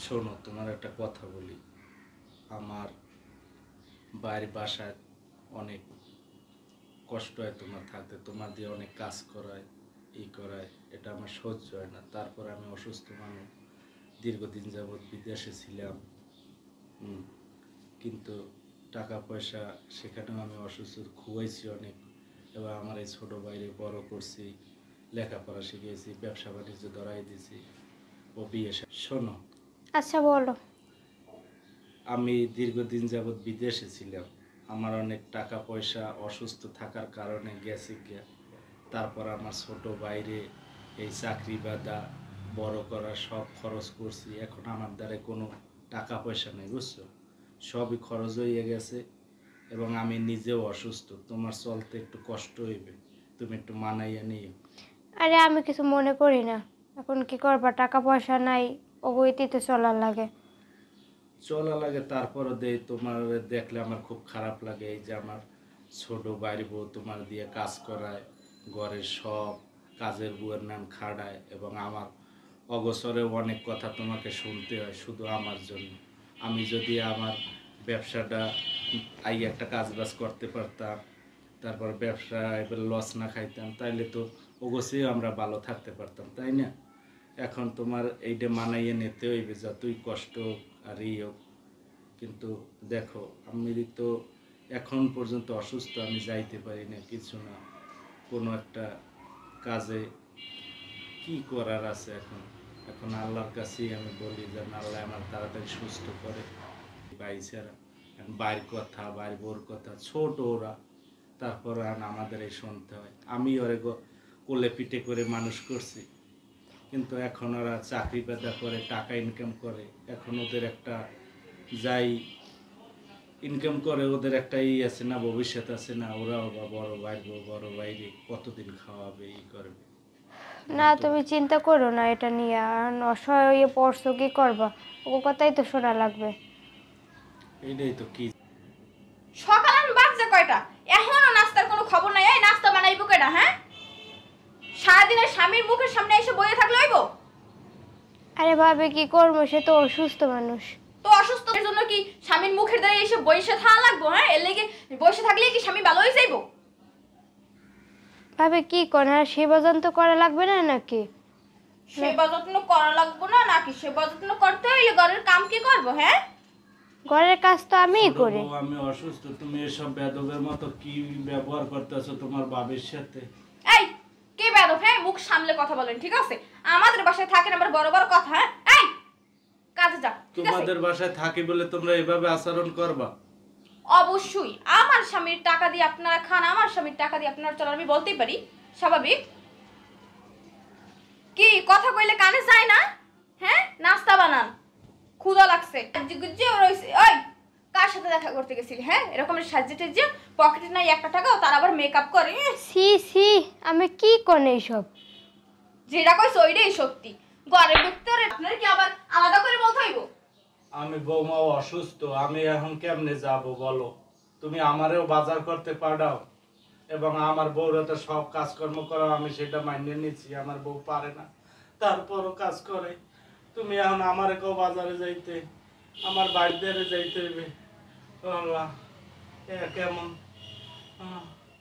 শোনো, তোমার একটা কথা বলি। আমার বাড়ির বাসায় অনেক কষ্ট হয় তোমার থাকতে, তোমার দিয়ে অনেক কাজ করায়, করায়, এটা আমার সহ্য হয় না। তারপর আমি অসুস্থ মানুষ, দীর্ঘদিন যাবৎ বিদেশে ছিলাম। কিন্তু টাকা পয়সা সেখানেও আমি অসুস্থ, খুয়াইছি অনেক। এবার আমার এই ছোটো বাইরে বড় করছি, লেখাপড়া শিখিয়েছি, ব্যবসা বাণিজ্য ধরাই দিয়েছি, ও বিয়ে। শোনো, আচ্ছা বলো। আমি দীর্ঘদিন যাবৎ বিদেশে ছিলাম, আমার অনেক টাকা পয়সা অসুস্থ থাকার কারণে গেছে গিয়া। তারপর আমার ছোট বাইরে এই চাকরি বাদা বড় করা সব খরচ করছি। এখন আমার দ্বারা কোনো টাকা পয়সা নেই, বুঝছো? সবই খরচ হয়ে গেছে এবং আমি নিজেও অসুস্থ। তোমার চলতে একটু কষ্ট হইবে, তুমি একটু মানাইয়া নিও। আরে আমি কিছু মনে করি না, এখন কি করবা, টাকা পয়সা নাই, ওগুইতেই তো চলার লাগে। চলা লাগে, তারপরও দেই। তোমার দেখলে আমার খুব খারাপ লাগে। এই যে আমার ছোট বাইরে বউ তোমার দিয়ে কাজ করায়, ঘরের সব কাজের বউয়ের নাম খাড়ায়, এবং আমার অগসরে অনেক কথা তোমাকে শুনতে হয় শুধু আমার জন্য। আমি যদি আমার ব্যবসাটা একটা কাজ বাজ করতে পারতাম, তারপর ব্যবসা এবার লস না খাইতাম, তাইলে তো অবশ্যই আমরা ভালো থাকতে পারতাম, তাই না? এখন তোমার এইটা মানাইয়ে নিতে হইবে, যতই কষ্ট হোক আর হোক। কিন্তু দেখো, আমি তো এখন পর্যন্ত অসুস্থ, আমি যাইতে পারি না, কিছু না, কোনো একটা কাজে কি করার আছে। এখন এখন আল্লাহর কাছেই আমি বলি যে আল্লাহ আমার তাড়াতাড়ি সুস্থ করে। বাইছেরা বাড়ির কথা, বাড়ির বোর কথা, ছোট ওরা, তারপর আমাদের এই শুনতে হয়। আমি ওরে কোলে পিঠে করে মানুষ করছি, কিন্তু এখন ওরা চাকরি পেদা করে, টাকা ইনকাম করে। এখন ওদের একটা যাই ইনকাম করে, ওদের একটা আছে না, ভবিষ্যৎ আছে না। ওরাও বা বড় বাইরে, বড় বাইরে কতদিন খাওয়াবে, করবে না তুমি চিন্তা করো না এটা নিয়ে, আর অসহায় হয়ে পড়ছো, কি করবা, ও কথাই তো শোনা লাগবে। এইটাই তো কি। সকাল বাজছে কয়টা, এখনো নাস্তার কোনো খবর নাই। এই নাস্তা বানাইবো কেডা? হ্যাঁ, সারাদিনের স্বামীর মুখের সামনে এসে বইয়ে থাকলে হইব? আরে ভাবে কি করবো, সে তো অসুস্থ মানুষ। তো অসুস্থের জন্য কি স্বামীর মুখের দ্বারা এসে বসে থাকা লাগবো? হ্যাঁ, এর লেগে বসে থাকলে কি স্বামী ভালো হয়ে যাইবো? ভাবে কি করে, আর সেবা যত্ন করা লাগবে না নাকি? সেবা যত্ন করা লাগবো না নাকি? সেবা যত্ন করতে হইলে ঘরের কাম কি করবো? হ্যাঁ, ঘরের কাজ তো আমিই করি। আমি অসুস্থ, তুমি এসব বেদবের মতো কি ব্যবহার করতেছো তোমার বাবার সাথে? এই কে বেদব? হ্যাঁ, মুখ সামলে কথা বলেন, ঠিক আছে? আমাদের বাসায় থাকেন আবার বড় বড় কথা। হ্যাঁ, এই কাজে যা। তোমাদের বাসায় থাকি বলে তোমরা এভাবে আচরণ করবা? অবশ্যই আমার স্বামীর টাকা দিয়ে আপনারা খান, আমার স্বামীর টাকা দিয়ে আপনারা চলেন, আমি বলতেই পারি, স্বাভাবিক। কি কথা কইলে কানে যায় না? হ্যাঁ, নাস্তা বানান, ক্ষুধা লাগছে। ওই কার সাথে দেখা করতে গেছিলি? হ্যাঁ, এরকম সাজে টেজে, পকেটে নাই একটা টাকাও, তার আবার মেকআপ করে। সি সি, আমি কি কোন এইসব? যেটা কইছ ওইটাই সত্যি। ঘরের ভিতরে আপনার কি আবার আলাদা করে বলতে হইব? আমি বৌমাও অসুস্থ, আমি এখন কেমনে যাব বলো? তুমি আমারেও বাজার করতে পাঠাও, এবং আমার বউরা তো সব কাজকর্ম করা, আমি সেটা মানিয়ে নিচ্ছি। আমার বউ পারে না, তারপরও কাজ করে। তুমি এখন আমারে কেউ বাজারে যাইতে, আমার বাড়িতে যাইতে হইবে। আল্লাহ, কেমন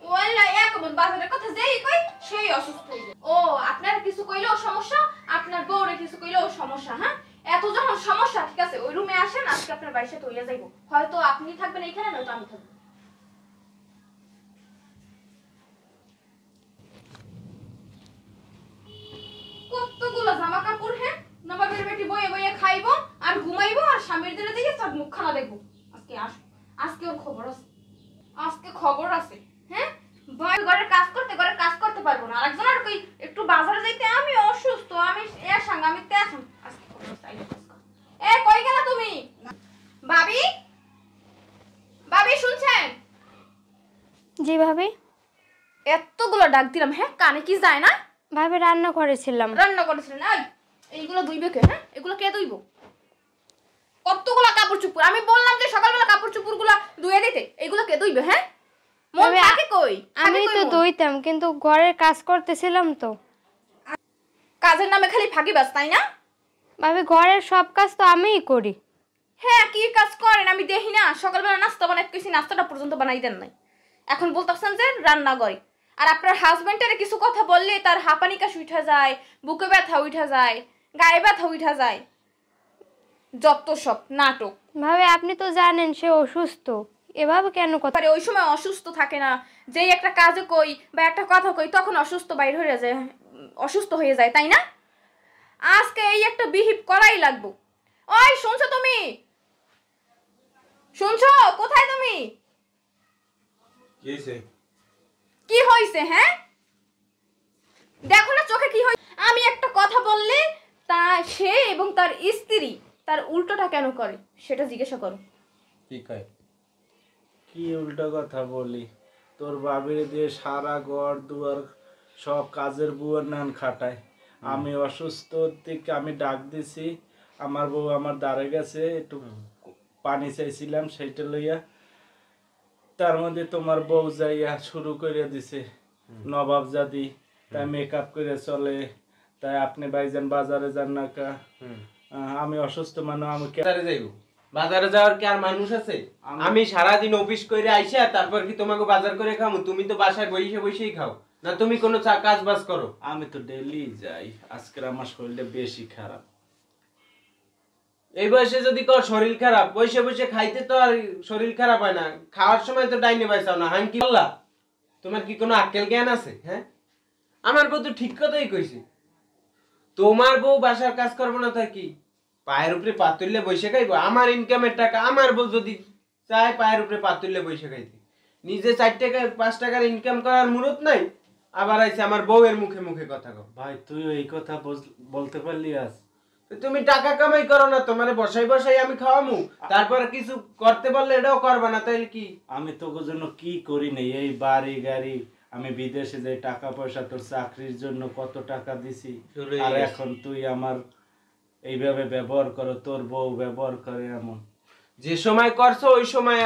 ওয়াল্লাহ, একবার বাজারের কথা যেই কই সেই অসুস্থ হইবে। ও আপনার কিছু কইলেও সমস্যা, আপনার বউরে কিছু কইলেও সমস্যা। হ্যাঁ, এত যখন সমস্যা, ঠিক আছে ওই রুমে আসেন, আজকে আপনার বাড়ির সাথে হইয়া যাইব। হয়তো আপনি থাকবেন এইখানে, নয়তো আমি থাকবো। কতগুলো জামা কাপড়। হ্যাঁ, নবাবের বেটি বইয়ে বইয়ে খাইবো আর ঘুমাইবো, আর স্বামীর দিকে দিকে সব মুখখানা দেখবো। আজকে ওর খবর আছে, আজকে খবর আছে। হ্যাঁ, ঘরের কাজ করতে পারবো না। আরেকজন আর কই একটু বাজারে যাইতে, আমি অসুস্থ, আমি এর সঙ্গে আমি তে আসুন। আজকে খবর আছে, আইলে কাজ কর। এ কই গেলা তুমি? ভাবি, ভাবি শুনছেন? জি ভাবি। এতগুলো ডাক দিলাম, হ্যাঁ কানে কি যায় না? ভাবি রান্না করেছিলাম। রান্না করেছিলেন? এইগুলো ধুইবে কে? হ্যাঁ, এগুলো কে ধুইব? কতগুলো কাপড় চোপড়, আমি বললাম যে সকালবেলা কাপড় চোপড় গুলা ধুয়ে দিতে, এগুলো কে ধুইবে? হ্যাঁ, মন থাকে কই? আমি তো ধুইতাম, কিন্তু ঘরের কাজ করতেছিলাম তো। কাজের নামে খালি ফাঁকিবাজ, তাই না? ভাবি ঘরের সব কাজ তো আমিই করি। হ্যাঁ, কি কাজ করেন আমি দেখি না? সকালবেলা নাস্তা বানাইতে কইছি, নাস্তাটা পর্যন্ত বানাই দেন নাই। এখন বলতেছেন যে রান্না করে। আর আপনার হাজবেন্ডের কিছু কথা বললে তার হাঁপানি কাশ উঠা যায়, বুকে ব্যথা উঠা যায়, গায়ে ব্যথা উঠা যায়। যত সব নাটক। ভাবি আপনি তো জানেন সে অসুস্থ, এভাবে কেন কথা? আরে ওই সময় অসুস্থ থাকে না, যেই একটা কাজে কই বা একটা কথা কই তখন অসুস্থ বাইর হয়ে যায়, অসুস্থ হয়ে যায়, তাই না? আজকে এই একটা বিহিভ করাই লাগবো। ওই শুনছো তুমি? শুনছো? কোথায় তুমি? কি হয়েছে? কি হইছে? হ্যাঁ, দেখো না চোখে কি হই। আমি একটা কথা বললে তা সে এবং তার স্ত্রী তার উল্টোটা কেন করে সেটা জিজ্ঞাসা করো। কি কয়? কি উল্টো কথা বলি? তোর বাবির দিয়ে সারা ঘর দুয়ার সব কাজের বুয়ার নান খাটায়। আমি অসুস্থ থেকে আমি ডাক দিছি, আমার বউ আমার দ্বারে গেছে, একটু পানি চাইছিলাম সেইটা লইয়া, তার মধ্যে তোমার বউ যাইয়া শুরু করে দিছে নবাবজাদি, তাই মেকআপ করে চলে, তাই আপনি ভাইজান বাজারে যান না কা? আমি অসুস্থ মানে আমি বাজারে যাইবো? বাজারে যাওয়ার কি আর মানুষ আছে? আমি সারাদিন অফিস করে আইসা তারপর কি তোমাকে বাজার করে খামু? তুমি তো বাসায় বসে বসেই খাও না, তুমি কোনো কাজ বাজ করো? আমি তো ডেলি যাই, আজকের আমার শরীরটা বেশি খারাপ। এই বয়সে যদি কর শরীর খারাপ, বসে বসে খাইতে তো আর শরীর খারাপ হয় না, খাওয়ার সময় তো ডাইনে বাইসাও না। হান কি বললা? তোমার কি কোনো আক্কেল জ্ঞান আছে? হ্যাঁ, আমার বউ তো ঠিক কথাই কইছে। তোমার বউ বাসার কাজ করবো না তাই কি পায়ের উপরে পা তুললে বসে খাইবো? আমার ইনকামের টাকা আমার বউ যদি চায় পায়ের উপরে পা তুললে বসে খাইতে, নিজে 4 টাকা 5 টাকার ইনকাম করার মুরত নাই, আবার আইছে আমার বউয়ের মুখে মুখে কথা কও। ভাই তুই এই কথা বলতে পারলি আজ? তুমি টাকা কামাই করো না, তোমারে বসাই বসাই আমি খাওয়ামু, তারপরে কিছু করতে বললে এটাও করবা না, তাইলে কি? আমি তোর জন্য কি করি নাই? এই বাড়ি গাড়ি, আমি বিদেশে যাই, টাকা পয়সা তোর চাকরির জন্য কত টাকা দিছি, আর এখন তুই আমার এইভাবে ব্যবহার করো, তোর বউ ব্যবহার করে এমন। যে সময় করছো ওই সময়,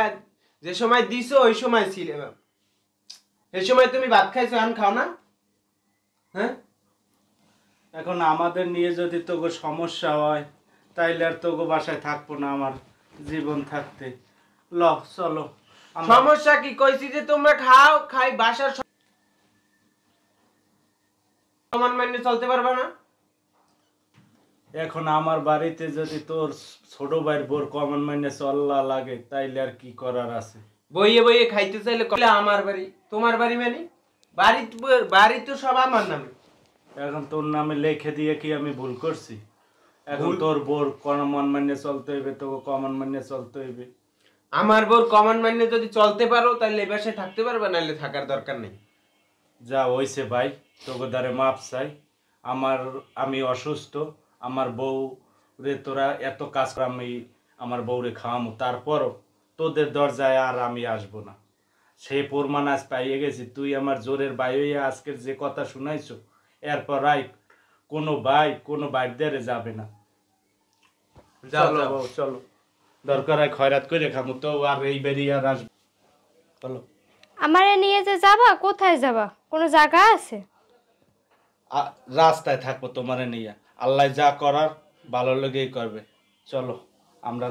যে সময় দিছো ওই সময় ছিল, এই সময় তুমি ভাত খাইছো, এখন খাও না? হ্যাঁ, এখন আমাদের নিয়ে যদি তোকে সমস্যা হয় তাইলে আর তোকে বাসায় থাকবো না আমার জীবন থাকতে। ল চলো। সমস্যা কি? কইছি যে তোমরা খাও, খাই বাসার সমান মাইনে চলতে পারবে না। এখন আমার বাড়িতে যদি তোর ছোট ভাইয়ের বোর কমন মাইনে চল্লা লাগে তাইলে আর কি করার আছে? বইয়ে বইয়ে খাইতে চাইলে আমার বাড়ি তোমার বাড়ি মানে? বাড়ি বাড়ি তো সব আমার নামে। এখন তোর নামে লিখে দিয়ে কি আমি ভুল করছি? এখন তোর বোর কমন মাইনে চলতে হইবে, তোকে কমন মাইনে চলতে হইবে। আমার বোর কমন মাইনে যদি চলতে পারো তাহলে এই বাসায় থাকতে পারবে, নাহলে থাকার দরকার নেই। যা হইছে ভাই, তোকে দ্বারে মাপ চাই। আমি অসুস্থ, আমার বউ রে তোরা এত কাজ করে আমি আমার বউরে খাওয়ামো, তারপরও তোদের দরজায় আর আমি আসবো না। সেই প্রমাণ আজ পাইয়ে গেছি। তুই আমার জোরের ভাই হইয়া আজকের যে কথা শুনাইছো, এরপর আই কোনো বাইরে যাবে না। চলো বউ, চলো, দরকার হয় খয়রাত করে খামু, তো আর এই বেরিয়ে আর আসবো। চলো। আমারে নিয়ে যে যাবা, কোথায় যাবা? কোনো জায়গা আছে? রাস্তায় থাকবো তোমারে নিয়ে, আল্লাহ যা করার ভালো লেগেই করবে। চলো, আমরা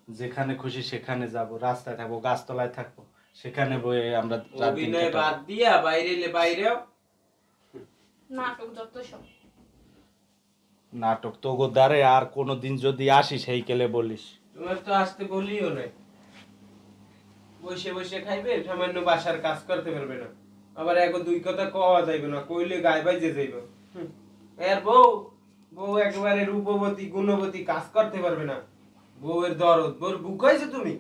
যেখানে খুশি সেখানে যাব, রাস্তায় থাকবো, গাছতলায় থাকবো, সেখানে বয়ে আমরা রাত দিন অভিনয় কাটাবো। বাদ দিয়া বাইরে এলে বাইরেও নাটক যত সব। নাটক তো গো দ্বারে আর কোনোদিন যদি আসিস সেই কেলে বলিস। তোমার তো আসতে বলিও নাই, বসে বসে খাইবে, সামান্য বাসার কাজ করতে পারবে না, আবার এক দুই কথা কওয়া যাইবে না, কইলে গায়ে বাইজে যাইব। এর বউ বউ একেবারে রূপবতী গুণবতী, কাজ করতে পারবে না, বউয়ের দরদ, বউর বুক হয়েছে তুমি।